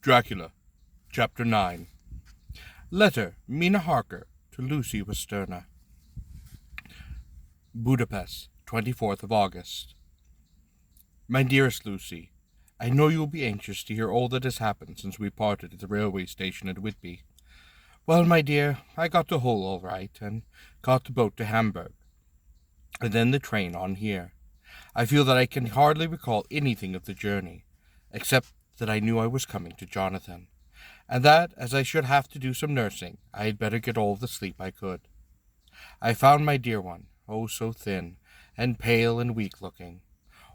Dracula, Chapter 9. Letter, Mina Harker, to Lucy Westerna. Budapest, 24th of August. My dearest Lucy, I know you will be anxious to hear all that has happened since we parted at the railway station at Whitby. Well, my dear, I got to Hull all right, and caught the boat to Hamburg, and then the train on here. I feel that I can hardly recall anything of the journey, except that I knew I was coming to Jonathan, and that, as I should have to do some nursing, I had better get all the sleep I could. I found my dear one, oh so thin, and pale and weak-looking.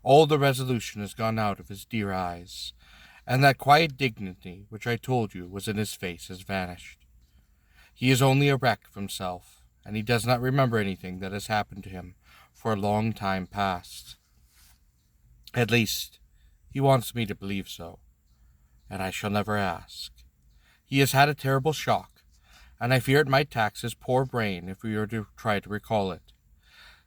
All the resolution has gone out of his dear eyes, and that quiet dignity which I told you was in his face has vanished. He is only a wreck of himself, and he does not remember anything that has happened to him for a long time past. At least, he wants me to believe so, and I shall never ask. He has had a terrible shock, and I fear it might tax his poor brain if we were to try to recall it.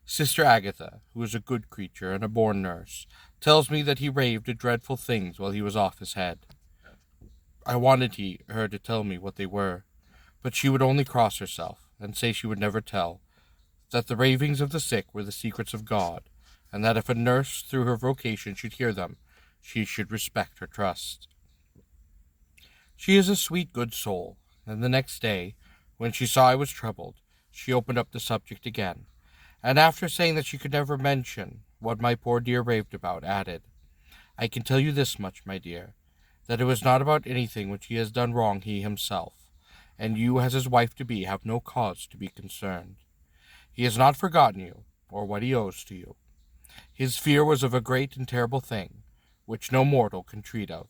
Sister Agatha, who is a good creature and a born nurse, tells me that he raved at dreadful things while he was off his head. I wanted her to tell me what they were, but she would only cross herself, and say she would never tell, that the ravings of the sick were the secrets of God, and that if a nurse through her vocation should hear them, she should respect her trust. She is a sweet, good soul, and the next day, when she saw I was troubled, she opened up the subject again, and after saying that she could never mention what my poor dear raved about, added, I can tell you this much, my dear, that it was not about anything which he has done wrong he himself, and you as his wife-to-be have no cause to be concerned. He has not forgotten you, or what he owes to you. His fear was of a great and terrible thing, which no mortal can treat of.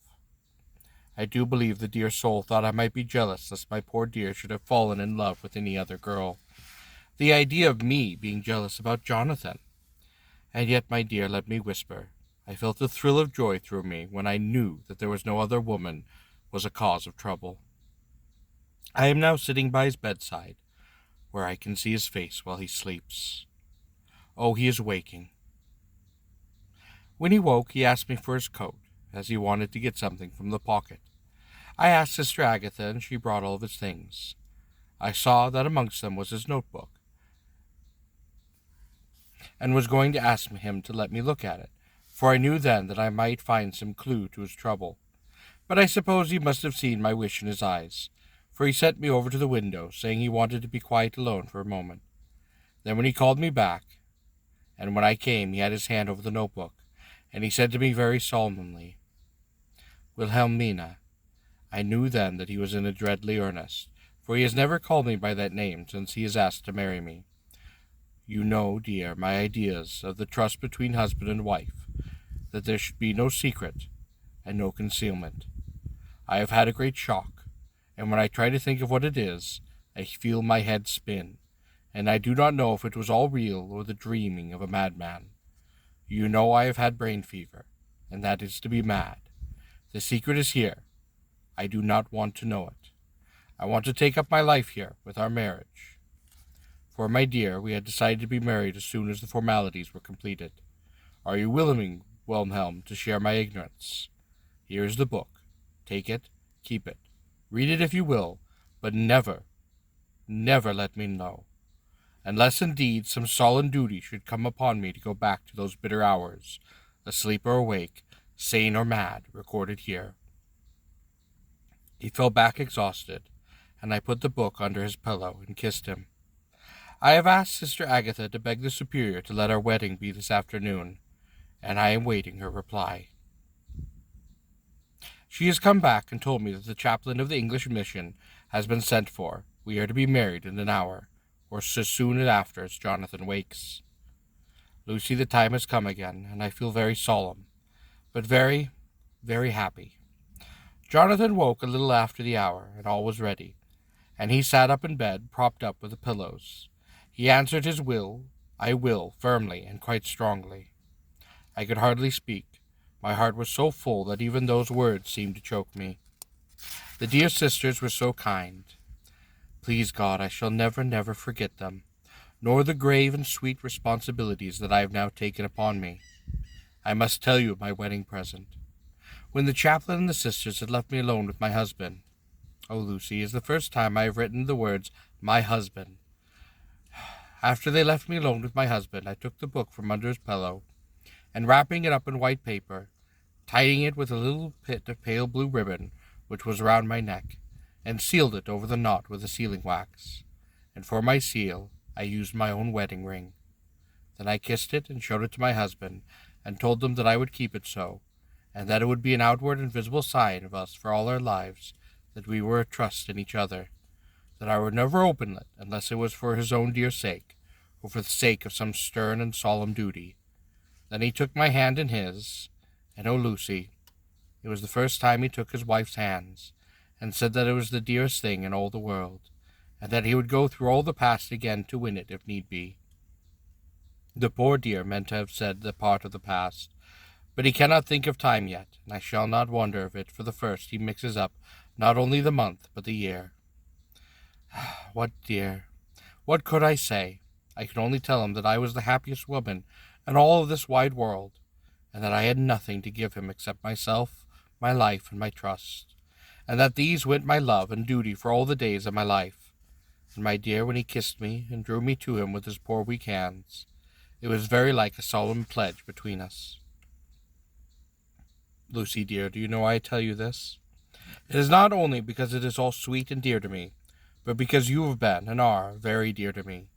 I do believe the dear soul thought I might be jealous lest my poor dear should have fallen in love with any other girl. The idea of me being jealous about Jonathan! And yet, my dear, let me whisper, I felt a thrill of joy through me when I knew that there was no other woman was a cause of trouble. I am now sitting by his bedside, where I can see his face while he sleeps. Oh, he is waking. When he woke, he asked me for his coat, as he wanted to get something from the pocket. I asked Sister Agatha, and she brought all of his things. I saw that amongst them was his notebook, and was going to ask him to let me look at it, for I knew then that I might find some clue to his trouble. But I suppose he must have seen my wish in his eyes, for he sent me over to the window, saying he wanted to be quite alone for a moment. Then when he called me back, and when I came, he had his hand over the notebook, and he said to me very solemnly, Wilhelmina. I knew then that he was in a deadly earnest, for he has never called me by that name since he has asked to marry me. You know, dear, my ideas of the trust between husband and wife, that there should be no secret and no concealment. I have had a great shock, and when I try to think of what it is, I feel my head spin, and I do not know if it was all real or the dreaming of a madman. You know I have had brain fever, and that is to be mad. The secret is here. I do not want to know it. I want to take up my life here with our marriage. For, my dear, we had decided to be married as soon as the formalities were completed. Are you willing, Wilhelm, to share my ignorance? Here is the book. Take it, keep it. Read it if you will, but never, never let me know. Unless indeed some solemn duty should come upon me to go back to those bitter hours, asleep or awake, sane or mad, recorded here. He fell back exhausted, and I put the book under his pillow and kissed him. I have asked Sister Agatha to beg the Superior to let our wedding be this afternoon, and I am waiting her reply. She has come back and told me that the chaplain of the English mission has been sent for. We are to be married in an hour, or as soon after as Jonathan wakes. Lucy, the time has come again, and I feel very solemn, but very, very happy. Jonathan woke a little after the hour, and all was ready, and he sat up in bed, propped up with the pillows. He answered his I will, firmly and quite strongly. I could hardly speak. My heart was so full that even those words seemed to choke me. The dear sisters were so kind. Please God, I shall never, never forget them, nor the grave and sweet responsibilities that I have now taken upon me. I must tell you of my wedding present. when the chaplain and the sisters had left me alone with my husband. Oh, Lucy, is the first time I have written the words, my husband. After they left me alone with my husband, I took the book from under his pillow, and wrapping it up in white paper, tying it with a little bit of pale blue ribbon which was around my neck, and sealed it over the knot with a sealing wax. And for my seal I used my own wedding ring. Then I kissed it and showed it to my husband, and told them that I would keep it so, and that it would be an outward and visible sign of us for all our lives, that we were a trust in each other, that I would never open it unless it was for his own dear sake, or for the sake of some stern and solemn duty. Then he took my hand in his, and oh, Lucy, it was the first time he took his wife's hands, and said that it was the dearest thing in all the world, and that he would go through all the past again to win it if need be. The poor dear meant to have said the part of the past, but he cannot think of time yet, and I shall not wonder if it for the first he mixes up not only the month but the year. What dear, what could I say? I could only tell him that I was the happiest woman in all of this wide world, and that I had nothing to give him except myself, my life, and my trust, and that these went my love and duty for all the days of my life. And my dear, when he kissed me and drew me to him with his poor weak hands, it was very like a solemn pledge between us. Lucy, dear, do you know why I tell you this? It is not only because it is all sweet and dear to me, but because you have been, and are, very dear to me.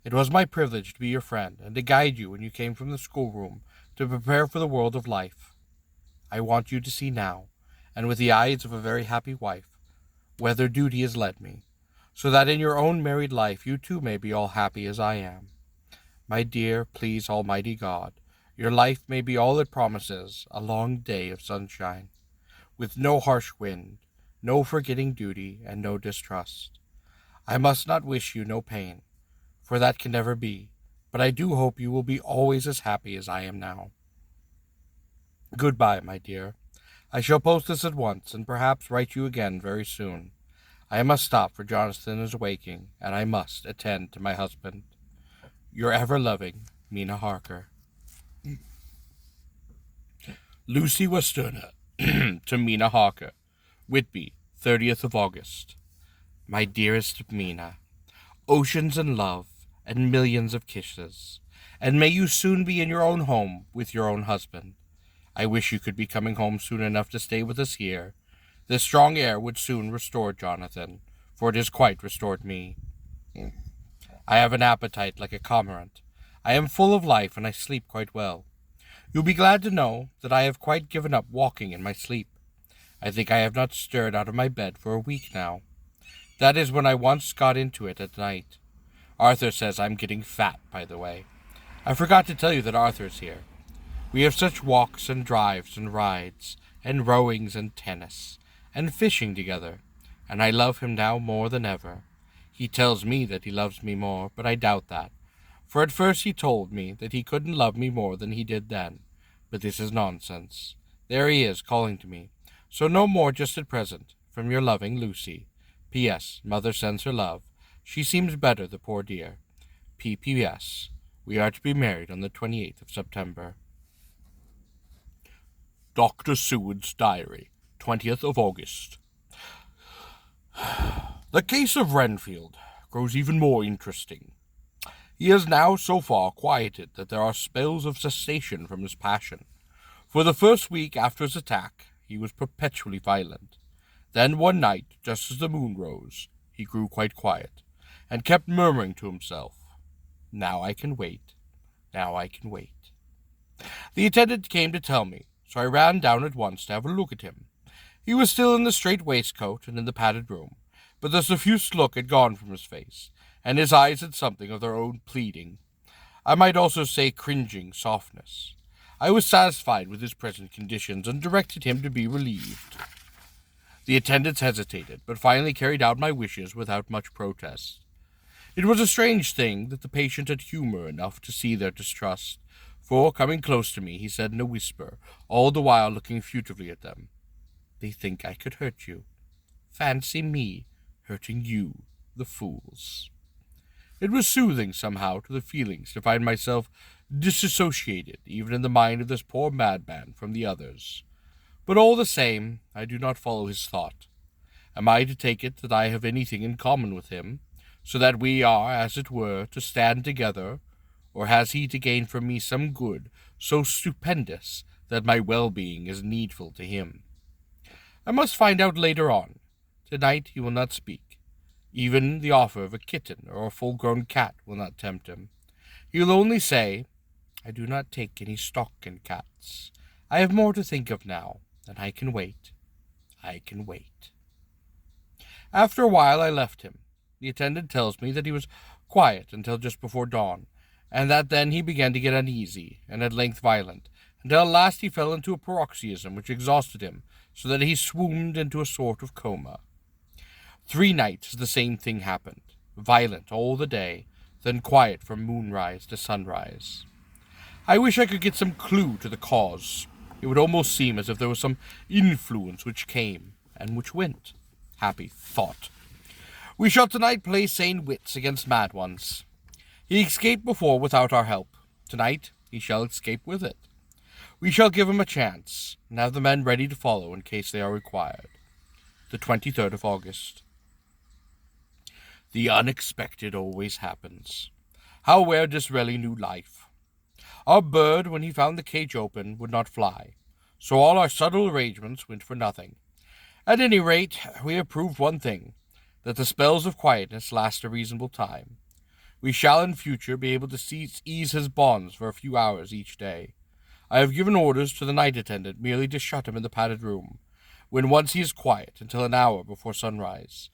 It was my privilege to be your friend, and to guide you when you came from the schoolroom to prepare for the world of life. I want you to see now, and with the eyes of a very happy wife, whither duty has led me, so that in your own married life you too may be all happy as I am. My dear, please Almighty God, your life may be all it promises, a long day of sunshine, with no harsh wind, no forgetting duty, and no distrust. I must not wish you no pain, for that can never be, but I do hope you will be always as happy as I am now. Goodbye, my dear. I shall post this at once, and perhaps write you again very soon. I must stop, for Jonathan is waking, and I must attend to my husband. Your ever-loving Mina Harker. Lucy Westerner to Mina Harker, Whitby, 30th of August. My dearest Mina, oceans and love, and millions of kisses, and may you soon be in your own home with your own husband. I wish you could be coming home soon enough to stay with us here. This strong air would soon restore Jonathan, for it has quite restored me. I have an appetite like a cormorant. I am full of life, and I sleep quite well. You'll be glad to know that I have quite given up walking in my sleep. I think I have not stirred out of my bed for a week now. That is when I once got into it at night. Arthur says I'm getting fat, by the way. I forgot to tell you that Arthur's here. We have such walks and drives and rides, and rowings and tennis, and fishing together, and I love him now more than ever. He tells me that he loves me more, but I doubt that, for at first he told me that he couldn't love me more than he did then, but this is nonsense. There he is, calling to me, so no more just at present, from your loving Lucy. P.S. Mother sends her love. She seems better, the poor dear. P.P.S. We are to be married on the 28th of September. Dr. Seward's Diary, 20th of August. The case of Renfield grows even more interesting. He is now so far quieted that there are spells of cessation from his passion. For the first week after his attack, he was perpetually violent. Then one night, just as the moon rose, he grew quite quiet, and kept murmuring to himself, "Now I can wait. Now I can wait." The attendant came to tell me, so I ran down at once to have a look at him. He was still in the strait waistcoat and in the padded room, but the suffused look had gone from his face, and his eyes had something of their own pleading. I might also say cringing softness. I was satisfied with his present conditions, and directed him to be relieved. The attendants hesitated, but finally carried out my wishes without much protest. It was a strange thing that the patient had humor enough to see their distrust, for, coming close to me, he said in a whisper, all the while looking furtively at them, "They think I could hurt you. Fancy me hurting you, the fools." It was soothing somehow to the feelings to find myself disassociated even in the mind of this poor madman from the others. But all the same, I do not follow his thought. Am I to take it that I have anything in common with him, so that we are, as it were, to stand together, or has he to gain from me some good so stupendous that my well-being is needful to him? I must find out later on. Tonight he will not speak. Even the offer of a kitten or a full-grown cat will not tempt him. He will only say, I do not take any stock in cats. I have more to think of now, and I can wait. I can wait. After a while I left him. The attendant tells me that he was quiet until just before dawn, and that then he began to get uneasy, and at length violent, until at last he fell into a paroxysm which exhausted him, so that he swooned into a sort of coma. 3 nights the same thing happened, violent all the day, then quiet from moonrise to sunrise. I wish I could get some clue to the cause. It would almost seem as if there was some influence which came and which went. Happy thought. We shall tonight play sane wits against mad ones. He escaped before without our help. Tonight he shall escape with it. We shall give him a chance, and have the men ready to follow in case they are required. The 23rd of August. The unexpected always happens. How Ware Disraeli knew life. Our bird, when he found the cage open, would not fly, so all our subtle arrangements went for nothing. At any rate, we have proved one thing, that the spells of quietness last a reasonable time. We shall in future be able to ease his bonds for a few hours each day. I have given orders to the night attendant merely to shut him in the padded room, when once he is quiet, until an hour before sunrise.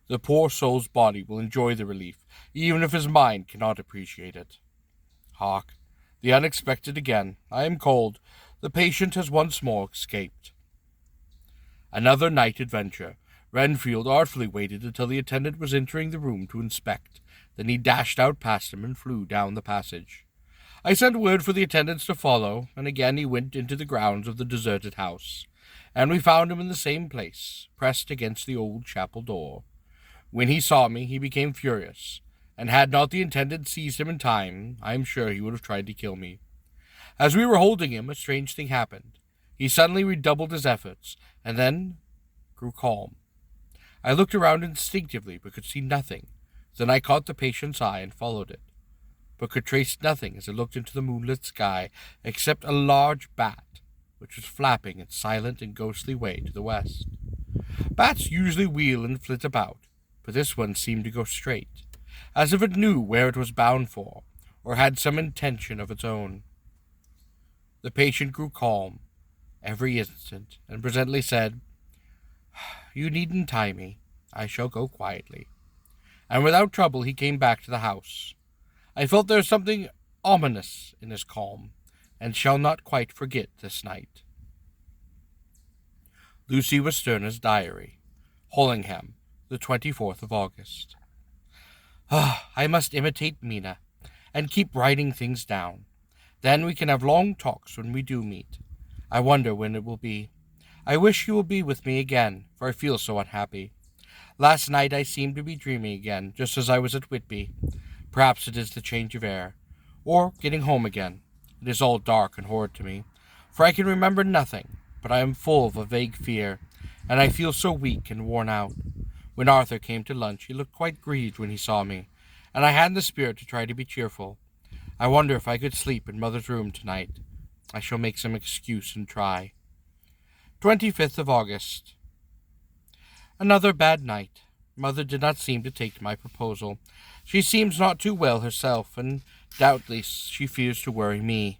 The poor soul's body will enjoy the relief, even if his mind cannot appreciate it. Hark! The unexpected again. I am cold. The patient has once more escaped. Another night adventure. Renfield artfully waited until the attendant was entering the room to inspect. Then he dashed out past him and flew down the passage. I sent word for the attendants to follow, and again he went into the grounds of the deserted house, and we found him in the same place, pressed against the old chapel door. When he saw me, he became furious, and had not the attendant seized him in time, I am sure he would have tried to kill me. As we were holding him, a strange thing happened. He suddenly redoubled his efforts, and then grew calm. I looked around instinctively, but could see nothing. Then I caught the patient's eye and followed it, but could trace nothing as I looked into the moonlit sky, except a large bat, which was flapping its silent and ghostly way to the west. Bats usually wheel and flit about, but this one seemed to go straight, as if it knew where it was bound for, or had some intention of its own. The patient grew calm every instant, and presently said, You needn't tie me. I shall go quietly. And without trouble he came back to the house. I felt there was something ominous in his calm, and shall not quite forget this night. Lucy Westenra's Diary, Hollingham, the 24th of August. I must imitate Mina, and keep writing things down. Then we can have long talks when we do meet. I wonder when it will be. I wish you will be with me again, for I feel so unhappy. Last night I seemed to be dreaming again, just as I was at Whitby. Perhaps it is the change of air, or getting home again. It is all dark and horrid to me, for I can remember nothing, but I am full of a vague fear, and I feel so weak and worn out. When Arthur came to lunch, he looked quite grieved when he saw me, and I hadn't the spirit to try to be cheerful. I wonder if I could sleep in Mother's room tonight. I shall make some excuse and try. 25th of August. Another bad night. Mother did not seem to take to my proposal. She seems not too well herself, and doubtless she fears to worry me.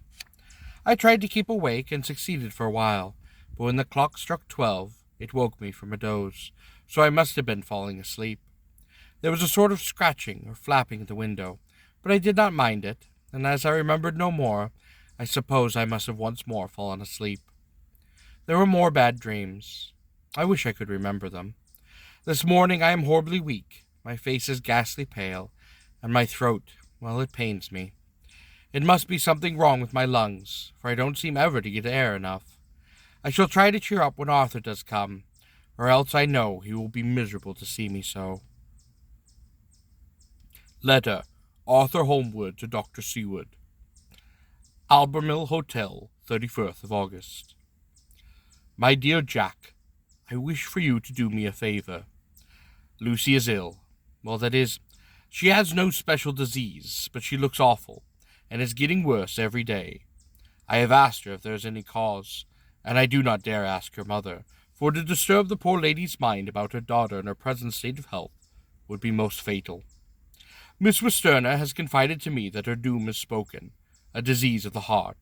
I tried to keep awake, and succeeded for a while, but when the clock struck 12, it woke me from a doze, so I must have been falling asleep. There was a sort of scratching or flapping at the window, but I did not mind it, and as I remembered no more, I suppose I must have once more fallen asleep. There were more bad dreams. I wish I could remember them. This morning I am horribly weak. My face is ghastly pale, and my throat, well, it pains me. It must be something wrong with my lungs, for I don't seem ever to get air enough. I shall try to cheer up when Arthur does come, or else I know he will be miserable to see me so. Letter, Arthur Holmwood to Dr. Seward. Albermill Hotel, 31st of August. My dear Jack, I wish for you to do me a favor. Lucy is ill. Well, that is, she has no special disease, but she looks awful, and is getting worse every day. I have asked her if there is any cause, and I do not dare ask her mother, for to disturb the poor lady's mind about her daughter in her present state of health would be most fatal. Miss Westerner has confided to me that her doom is spoken, a disease of the heart,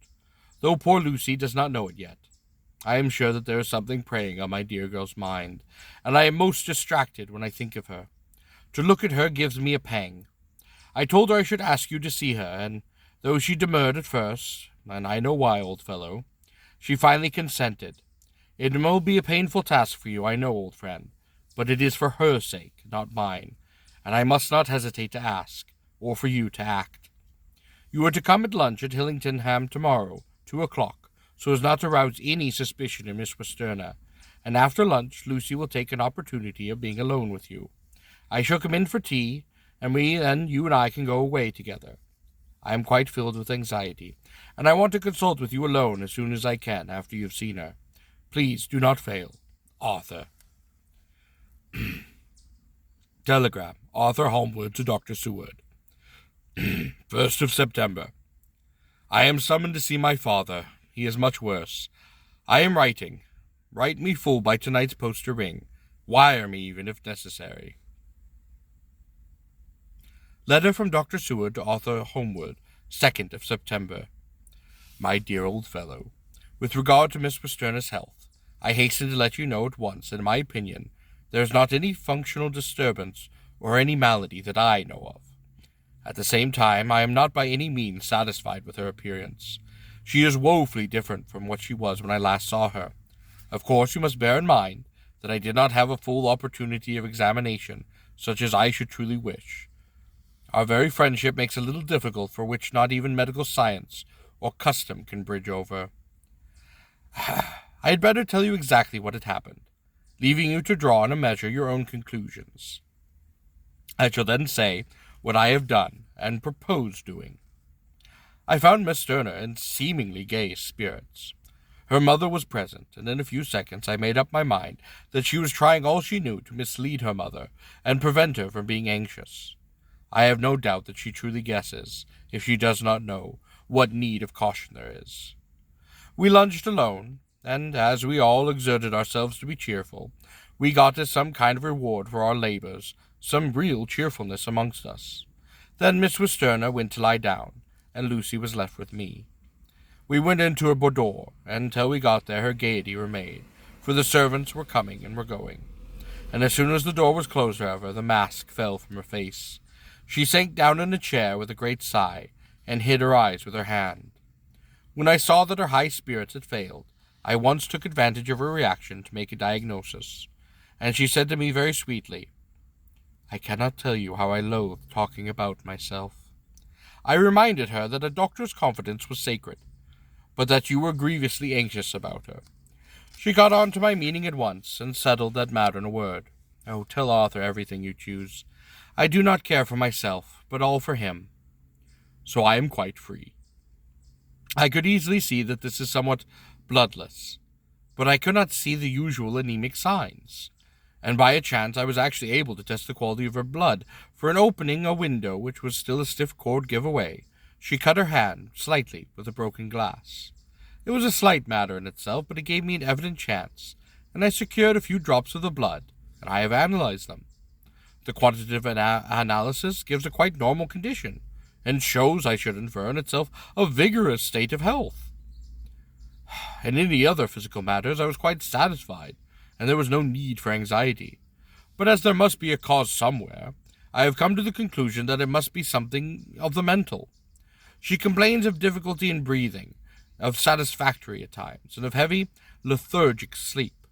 though poor Lucy does not know it yet. I am sure that there is something preying on my dear girl's mind, and I am most distracted when I think of her. To look at her gives me a pang. I told her I should ask you to see her, and though she demurred at first, and I know why, old fellow, she finally consented. It will be a painful task for you, I know, old friend, but it is for her sake, not mine, and I must not hesitate to ask, or for you to act. You are to come at lunch at Hillingtonham tomorrow, 2 o'clock, so as not to rouse any suspicion in Miss Westerner, and after lunch Lucy will take an opportunity of being alone with you. I shall come in for tea, and you and I can go away together. I am quite filled with anxiety, and I want to consult with you alone as soon as I can after you have seen her. Please do not fail. Arthur. Telegram. Arthur Holmwood to Dr. Seward. 1st of September. I am summoned to see my father. He is much worse. I am writing. Write me full by tonight's post or ring. Wire me even if necessary. Letter from Dr. Seward to Arthur Holmwood, 2nd of September. My dear old fellow, with regard to Miss Westerner's health, I hasten to let you know at once, in my opinion, there is not any functional disturbance or any malady that I know of. At the same time, I am not by any means satisfied with her appearance. She is woefully different from what she was when I last saw her. Of course, you must bear in mind that I did not have a full opportunity of examination, such as I should truly wish. Our very friendship makes a little difficult for which not even medical science or custom can bridge over. I had better tell you exactly what had happened, leaving you to draw in a measure your own conclusions. I shall then say what I have done and propose doing. I found Miss Sterner in seemingly gay spirits. Her mother was present, and in a few seconds I made up my mind that she was trying all she knew to mislead her mother and prevent her from being anxious. I have no doubt that she truly guesses, if she does not know, what need of caution there is. We lunched alone, and as we all exerted ourselves to be cheerful, we got as some kind of reward for our labors, some real cheerfulness amongst us. Then Miss Westerner went to lie down, and Lucy was left with me. We went into her boudoir, and until we got there her gaiety remained, for the servants were coming and were going. And as soon as the door was closed, however, the mask fell from her face. She sank down in a chair with a great sigh, and hid her eyes with her hand. When I saw that her high spirits had failed, I once took advantage of her reaction to make a diagnosis, and she said to me very sweetly, "I cannot tell you how I loathe talking about myself." I reminded her that a doctor's confidence was sacred, but that you were grievously anxious about her. She got on to my meaning at once, and settled that matter in a word. Oh, tell Arthur everything you choose. I do not care for myself, but all for him. So I am quite free. I could easily see that this is somewhat bloodless, but I could not see the usual anemic signs, and by a chance I was actually able to test the quality of her blood, for in opening a window which was still a stiff cord giveaway, she cut her hand slightly with a broken glass. It was a slight matter in itself, but it gave me an evident chance, and I secured a few drops of the blood, and I have analyzed them. The quantitative analysis gives a quite normal condition, and shows, I should infer, in itself a vigorous state of health. In any other physical matters I was quite satisfied, and there was no need for anxiety. But as there must be a cause somewhere, I have come to the conclusion that it must be something of the mental. She complains of difficulty in breathing, of satisfactory at times, and of heavy, lethargic sleep,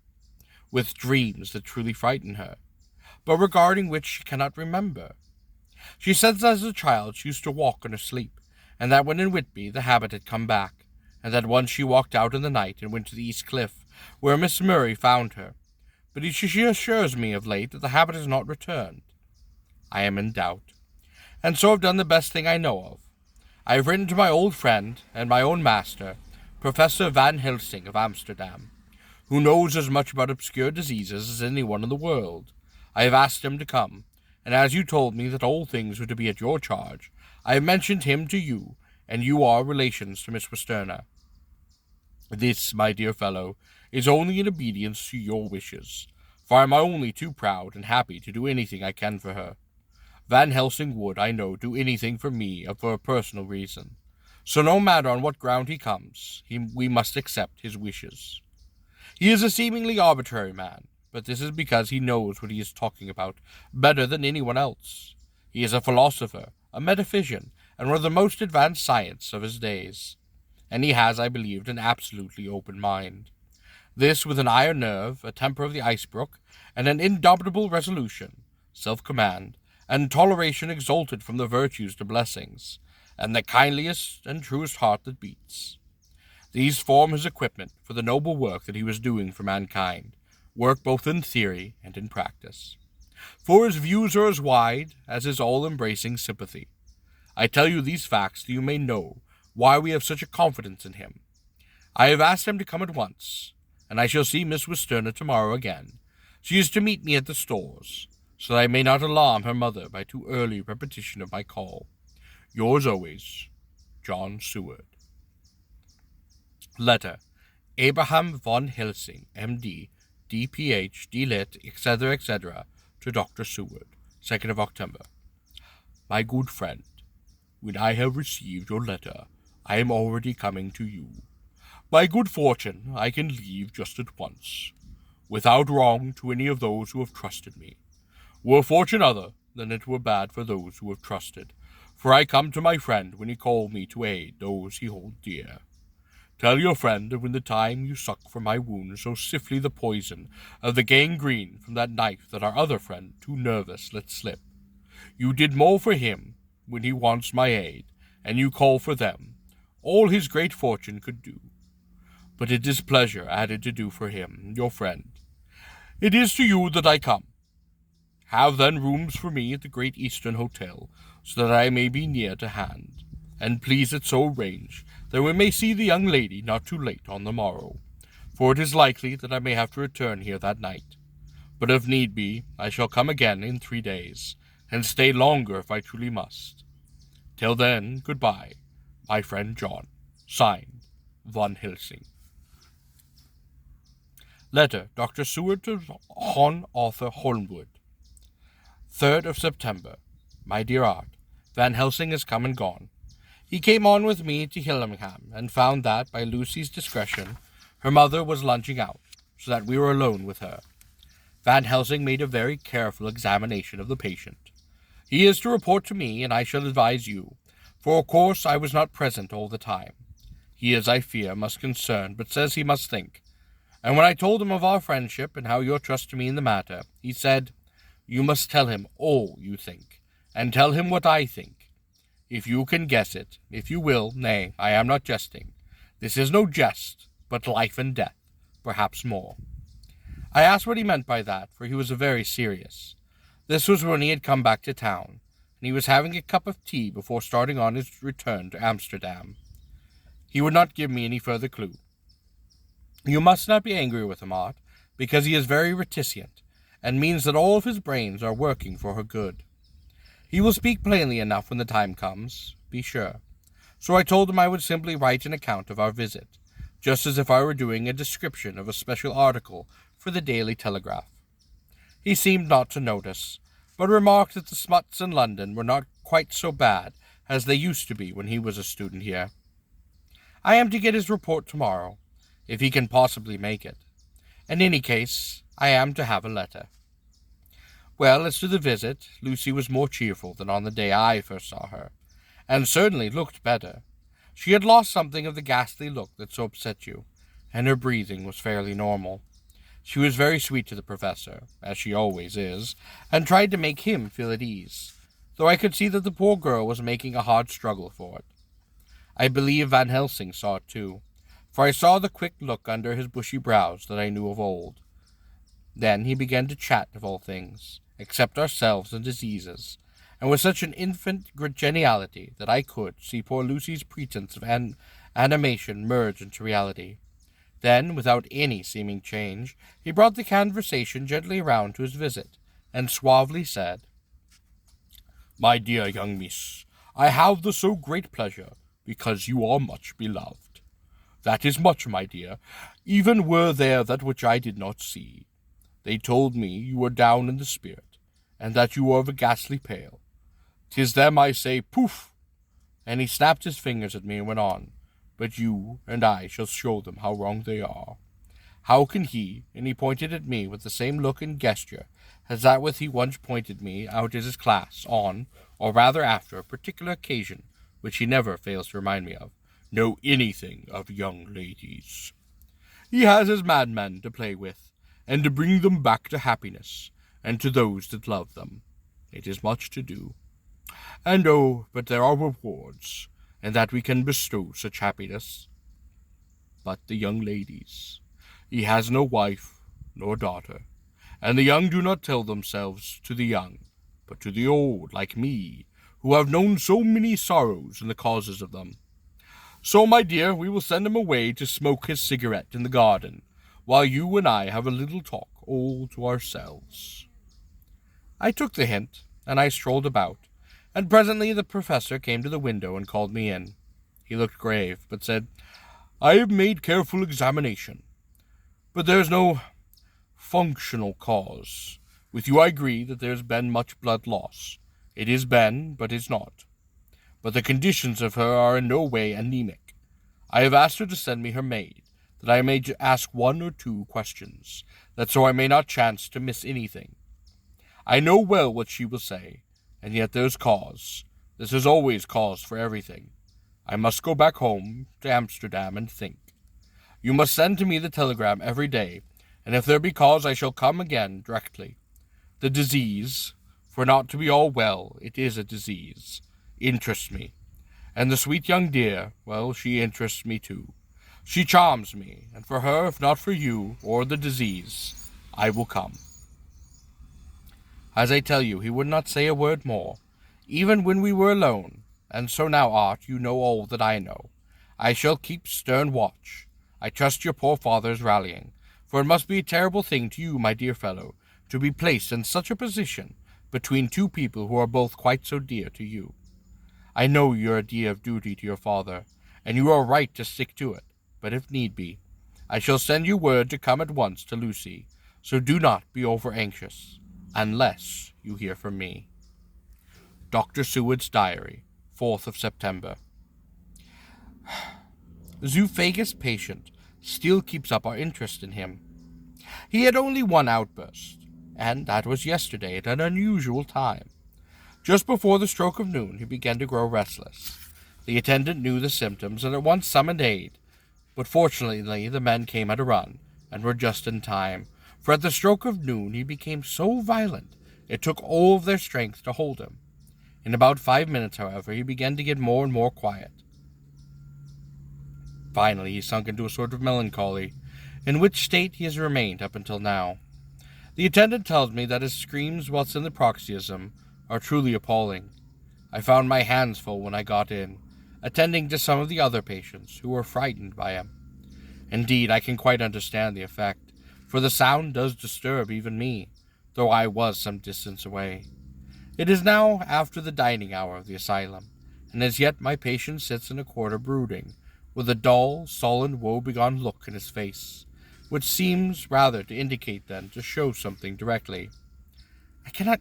with dreams that truly frighten her, but regarding which she cannot remember. She says that as a child she used to walk in her sleep, and that when in Whitby the habit had come back, and that once she walked out in the night and went to the East Cliff, where Miss Murray found her, but she assures me of late that the habit has not returned. I am in doubt, and so have done the best thing I know of. I have written to my old friend and my own master, Professor Van Helsing of Amsterdam, who knows as much about obscure diseases as anyone in the world. I have asked him to come, and as you told me that all things were to be at your charge, I have mentioned him to you, and you are relations to Miss Westerner. This, my dear fellow, is only in obedience to your wishes, for I am only too proud and happy to do anything I can for her. Van Helsing would, I know, do anything for me for a personal reason. So no matter on what ground he comes, we must accept his wishes. He is a seemingly arbitrary man, but this is because he knows what he is talking about better than anyone else. He is a philosopher, a metaphysician, and one of the most advanced science of his days. And he has, I believe, an absolutely open mind. This with an iron nerve, a temper of the icebrook, and an indomitable resolution, self-command, and toleration exalted from the virtues to blessings, and the kindliest and truest heart that beats. These form his equipment for the noble work that he was doing for mankind, work both in theory and in practice. For his views are as wide as his all-embracing sympathy. I tell you these facts that you may know why we have such a confidence in him. I have asked him to come at once, and I shall see Miss Westerner tomorrow again. She is to meet me at the stores, so that I may not alarm her mother by too early repetition of my call. Yours always, John Seward. Letter. Abraham von Helsing, M.D., D.Ph., D.Lit., etc., etc., to Dr. Seward, 2nd of October. My good friend, when I have received your letter, I am already coming to you. By good fortune, I can leave just at once, without wrong to any of those who have trusted me. Were fortune other, then it were bad for those who have trusted, for I come to my friend when he called me to aid those he holds dear. Tell your friend that when the time you suck from my wound so swiftly the poison of the gangrene from that knife that our other friend, too nervous, let slip, you did more for him when he wants my aid, and you call for them, all his great fortune could do. But it is pleasure added to do for him, your friend. It is to you that I come. Have then rooms for me at the Great Eastern Hotel, so that I may be near to hand, and please it so arrange that we may see the young lady not too late on the morrow, for it is likely that I may have to return here that night. But if need be, I shall come again in 3 days, and stay longer if I truly must. Till then, goodbye, my friend John. Signed, Von Helsing. Letter, Dr. Seward to Hon Arthur Holmwood. 3rd of September. My dear Art, Van Helsing has come and gone. He came on with me to Hillinghamn, and found that, by Lucy's discretion, her mother was lunching out, so that we were alone with her. Van Helsing made a very careful examination of the patient. He is to report to me, and I shall advise you, for of course I was not present all the time. He is, I fear, much concerned, but says he must think. And when I told him of our friendship, and how your trust to me in the matter, he said, You must tell him all you think, and tell him what I think. If you can guess it, if you will, nay, I am not jesting. This is no jest, but life and death, perhaps more. I asked what he meant by that, for he was very serious. This was when he had come back to town, and he was having a cup of tea before starting on his return to Amsterdam. He would not give me any further clue. You must not be angry with him, Art, because he is very reticent, and means that all of his brains are working for her good. He will speak plainly enough when the time comes, be sure. So I told him I would simply write an account of our visit, just as if I were doing a description of a special article for the Daily Telegraph. He seemed not to notice, but remarked that the smuts in London were not quite so bad as they used to be when he was a student here. I am to get his report tomorrow, if he can possibly make it. In any case, I am to have a letter. Well, as to the visit, Lucy was more cheerful than on the day I first saw her, and certainly looked better. She had lost something of the ghastly look that so upset you, and her breathing was fairly normal. She was very sweet to the professor, as she always is, and tried to make him feel at ease, though I could see that the poor girl was making a hard struggle for it. I believe Van Helsing saw it too, for I saw the quick look under his bushy brows that I knew of old. Then he began to chat of all things, except ourselves and diseases, and with such an infant geniality that I could see poor Lucy's pretence of animation merge into reality. Then, without any seeming change, he brought the conversation gently round to his visit, and suavely said, "My dear young miss, I have the so great pleasure, because you are much beloved. That is much, my dear, even were there that which I did not see. They told me you were down in the spirit, and that you were of a ghastly pale. 'Tis them I say, poof!" And he snapped his fingers at me and went on, "But you and I shall show them how wrong they are. How can he," and he pointed at me with the same look and gesture as that with he once pointed me out as his class on, or rather after, a particular occasion which he never fails to remind me of, "know anything of young ladies? He has his madmen to play with, and to bring them back to happiness, and to those that love them. It is much to do. And oh, but there are rewards, and that we can bestow such happiness. But the young ladies, he has no wife nor daughter, and the young do not tell themselves to the young, but to the old, like me, who have known so many sorrows and the causes of them. So, my dear, we will send him away to smoke his cigarette in the garden, while you and I have a little talk all to ourselves." I took the hint, and I strolled about, and presently the professor came to the window and called me in. He looked grave, but said, "I have made careful examination, but there is no functional cause. With you I agree that there has been much blood loss. It is been, but is not. But the conditions of her are in no way anemic. I have asked her to send me her maid, that I may ask 1 or 2 questions, that so I may not chance to miss anything. I know well what she will say, and yet there's cause. This is always cause for everything. I must go back home to Amsterdam and think. You must send to me the telegram every day, and if there be cause I shall come again directly. The disease, for not to be all well, it is a disease, interests me. And the sweet young dear, well, she interests me too. She charms me, and for her, if not for you, or the disease, I will come." As I tell you, he would not say a word more, even when we were alone, and so now, Art, you know all that I know. I shall keep stern watch. I trust your poor father is rallying, for it must be a terrible thing to you, my dear fellow, to be placed in such a position between 2 people who are both quite so dear to you. I know your idea of duty to your father, and you are right to stick to it, but if need be, I shall send you word to come at once to Lucy, so do not be over-anxious, unless you hear from me. Dr. Seward's Diary, 4th of September. Zoophagous patient still keeps up our interest in him. He had only one outburst, and that was yesterday at an unusual time. Just before the stroke of noon he began to grow restless. The attendant knew the symptoms and at once summoned aid, but fortunately the men came at a run, and were just in time, for at the stroke of noon he became so violent it took all of their strength to hold him. In about 5 minutes, however, he began to get more and more quiet. Finally he sunk into a sort of melancholy, in which state he has remained up until now. The attendant tells me that his screams whilst in the paroxysm are truly appalling. I found my hands full when I got in, attending to some of the other patients who were frightened by him. Indeed, I can quite understand the effect, for the sound does disturb even me, though I was some distance away. It is now after the dining hour of the asylum, and as yet my patient sits in a corner brooding, with a dull, sullen, woe-begone look in his face, which seems rather to indicate than to show something directly. I cannot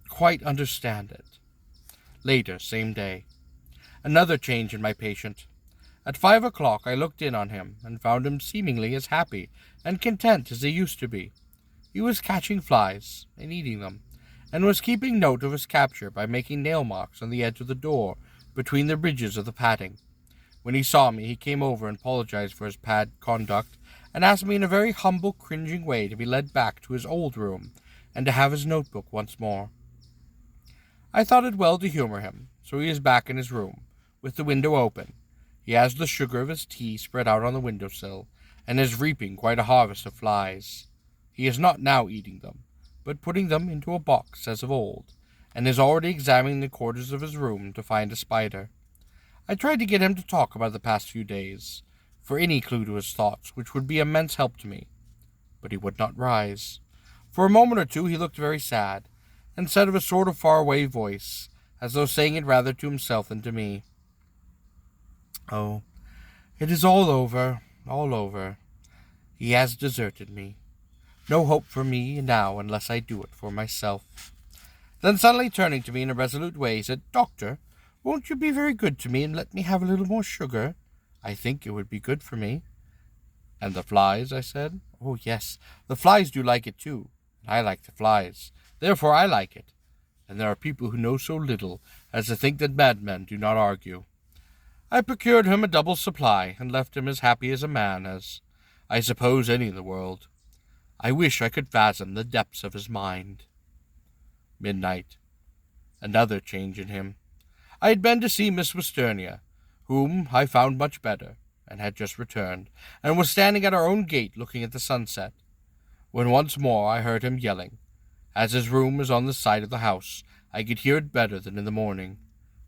quite understand it. Later, same day. Another change in my patient. At 5 o'clock I looked in on him, and found him seemingly as happy and content as he used to be. He was catching flies, and eating them, and was keeping note of his capture by making nail marks on the edge of the door between the ridges of the padding. When he saw me, he came over and apologized for his bad conduct, and asked me in a very humble, cringing way to be led back to his old room, and to have his notebook once more. I thought it well to humor him, so he is back in his room, with the window open. He has the sugar of his tea spread out on the window-sill, and is reaping quite a harvest of flies. He is not now eating them, but putting them into a box as of old, and is already examining the corners of his room to find a spider. I tried to get him to talk about the past few days, for any clue to his thoughts, which would be immense help to me. But he would not rise. For a moment or two he looked very sad, and said with a sort of far-away voice, as though saying it rather to himself than to me, "Oh, it is all over, all over. He has deserted me. No hope for me now unless I do it for myself." Then suddenly turning to me in a resolute way, he said, "Doctor, won't you be very good to me and let me have a little more sugar? I think it would be good for me." "And the flies?" I said. "Oh, yes, the flies do like it too. And I like the flies. Therefore I like it. And there are people who know so little as to think that madmen do not argue." I procured him a double supply, and left him as happy as a man, as, I suppose, any in the world. I wish I could fathom the depths of his mind. Midnight. Another change in him. I had been to see Miss Westernia, whom I found much better, and had just returned, and was standing at our own gate looking at the sunset, when once more I heard him yelling. As his room was on the side of the house, I could hear it better than in the morning.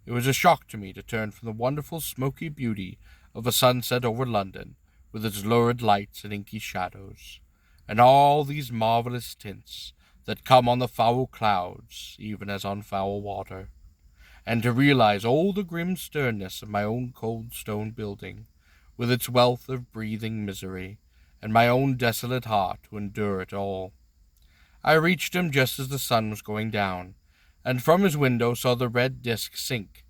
It was a shock to me to turn from the wonderful smoky beauty of a sunset over London, with its lurid lights and inky shadows, and all these marvellous tints that come on the foul clouds, even as on foul water, and to realize all the grim sternness of my own cold stone building, with its wealth of breathing misery, and my own desolate heart to endure it all. I reached him just as the sun was going down, and from his window saw the red disk sink.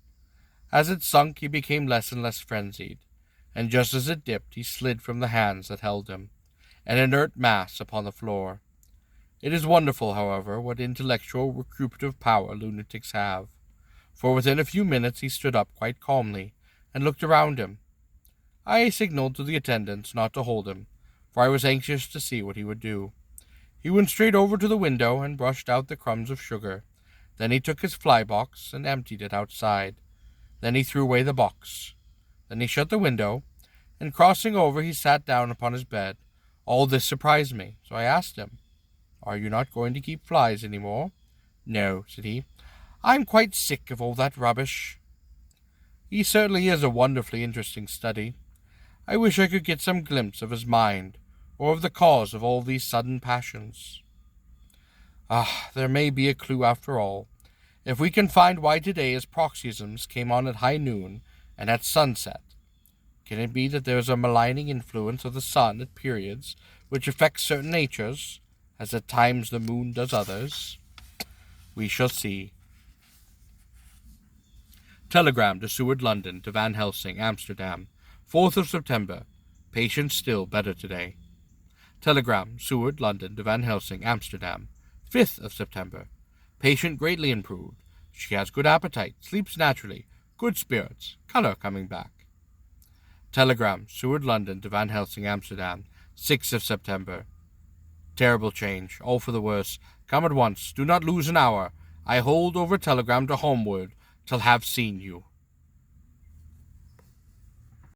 As it sunk, he became less and less frenzied, and just as it dipped, he slid from the hands that held him, an inert mass upon the floor. It is wonderful, however, what intellectual recuperative power lunatics have, for within a few minutes he stood up quite calmly, and looked around him. I signalled to the attendants not to hold him, for I was anxious to see what he would do. He went straight over to the window and brushed out the crumbs of sugar. Then he took his fly-box and emptied it outside. Then he threw away the box. Then he shut the window, and crossing over he sat down upon his bed. All this surprised me, so I asked him, "Are you not going to keep flies any more?" "No," said he. "I'm quite sick of all that rubbish." He certainly is a wonderfully interesting study. I wish I could get some glimpse of his mind, or of the cause of all these sudden passions. There may be a clue after all, if we can find why today his paroxysms came on at high noon and at sunset. Can it be that there is a maligning influence of the sun at periods which affects certain natures, as at times the moon does others? We shall see. Telegram to Seward, London, to Van Helsing, Amsterdam, 4th of September. Patient still better today. Telegram, Seward, London, to Van Helsing, Amsterdam, 5th of September. Patient greatly improved. She has good appetite, sleeps naturally, good spirits, color coming back. Telegram, Seward, London, to Van Helsing, Amsterdam, 6th of September. Terrible change, all for the worse. Come at once, do not lose an hour. I hold over telegram to Homeward till have seen you.